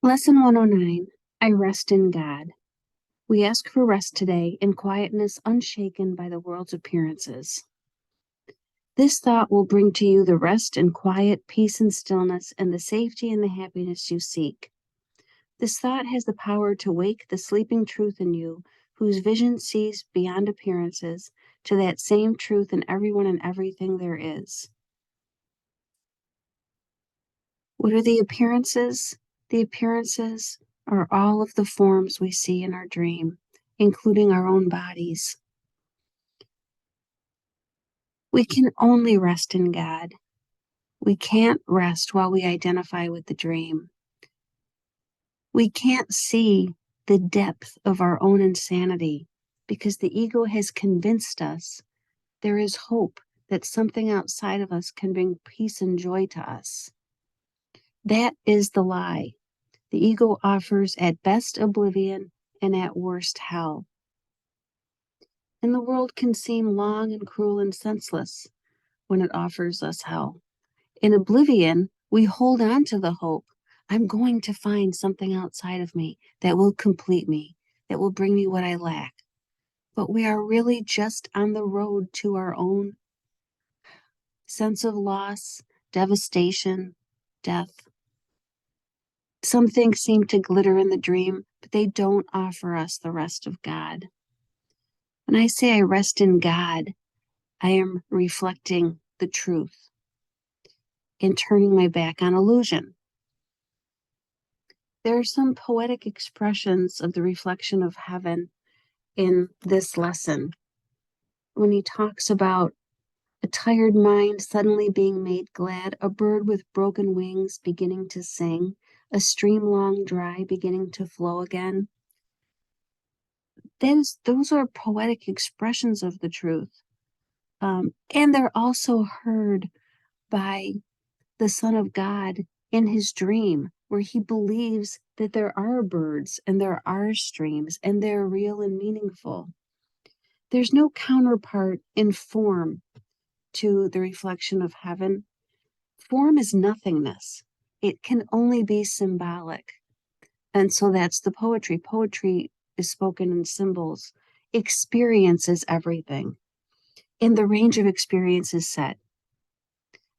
Lesson 109. I rest in God. We ask for rest today in quietness unshaken by the world's appearances. This thought will bring to you the rest and quiet, peace and stillness, and the safety and the happiness you seek. This thought has the power to wake the sleeping truth in you, whose vision sees beyond appearances, to that same truth in everyone and everything there is. What are the appearances? The appearances are all of the forms we see in our dream, including our own bodies. We can only rest in God. We can't rest while we identify with the dream. We can't see the depth of our own insanity because the ego has convinced us there is hope that something outside of us can bring peace and joy to us. That is the lie. The ego offers at best oblivion and at worst hell. And the world can seem long and cruel and senseless when it offers us hell. In oblivion, we hold on to the hope. I'm going to find something outside of me that will complete me, that will bring me what I lack. But we are really just on the road to our own sense of loss, devastation, death. Some things seem to glitter in the dream, but they don't offer us the rest of God. When I say I rest in God, I am reflecting the truth and turning my back on illusion. There are some poetic expressions of the reflection of heaven in this lesson. When he talks about a tired mind suddenly being made glad, a bird with broken wings beginning to sing, a stream long dry beginning to flow again. Those are poetic expressions of the truth. And they're also heard by the Son of God in his dream, where he believes that there are birds and there are streams and they're real and meaningful. There's no counterpart in form to the reflection of heaven. Form is nothingness. It can only be symbolic. And so that's the poetry. Poetry is spoken in symbols. Experience is everything. And the range of experience is set.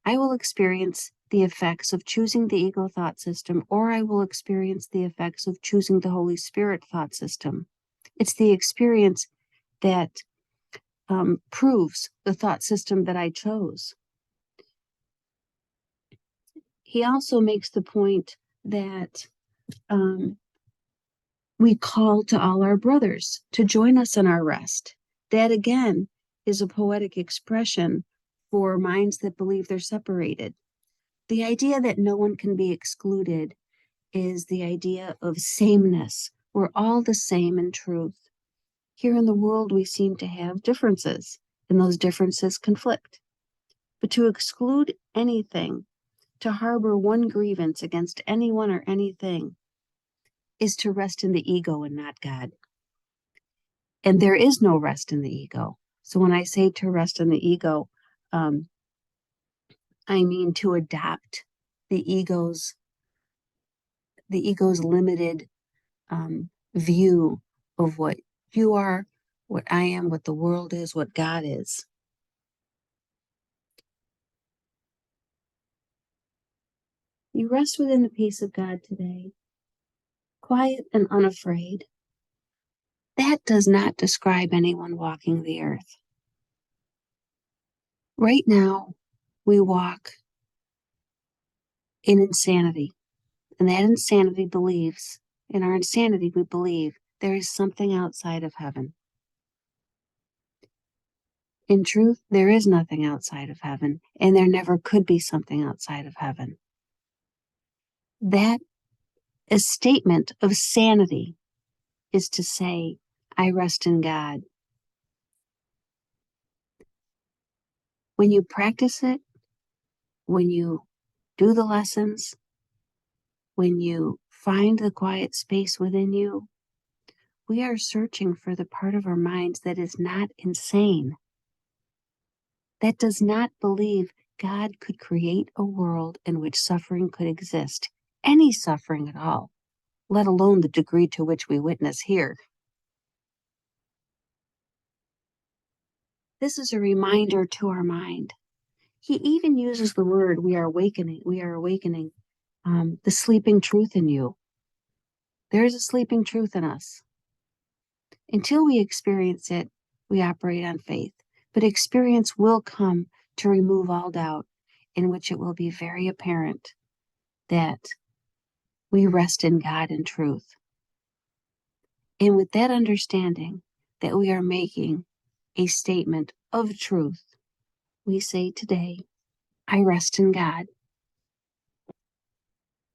I will experience the effects of choosing the ego thought system, or I will experience the effects of choosing the Holy Spirit thought system. It's the experience that proves the thought system that I chose. He also makes the point that we call to all our brothers to join us in our rest. That again is a poetic expression for minds that believe they're separated. The idea that no one can be excluded is the idea of sameness. We're all the same in truth. Here in the world, we seem to have differences, and those differences conflict. But to exclude anything, to harbor one grievance against anyone or anything, is to rest in the ego and not God. And there is no rest in the ego. So when I say to rest in the ego, I mean to adopt the ego's limited view of what you are, what I am, what the world is, what God is. You rest within the peace of God today, quiet and unafraid. That does not describe anyone walking the earth. Right now, we walk in insanity, and that insanity believes, in our insanity, we believe there is something outside of heaven. In truth, there is nothing outside of heaven, and there never could be something outside of heaven. That a statement of sanity is to say, I rest in God. When you practice it, when you do the lessons, when you find the quiet space within you, we are searching for the part of our minds that is not insane, that does not believe God could create a world in which suffering could exist, any suffering at all. let alone the degree to which we witness here. This is a reminder to our mind. He even uses the word, we are awakening, the sleeping truth in you. There is a sleeping truth in us. Until we experience it, we operate on faith. But experience will come to remove all doubt, in which it will be very apparent that we rest in God and truth. And with that understanding that we are making a statement of truth, we say today, I rest in God.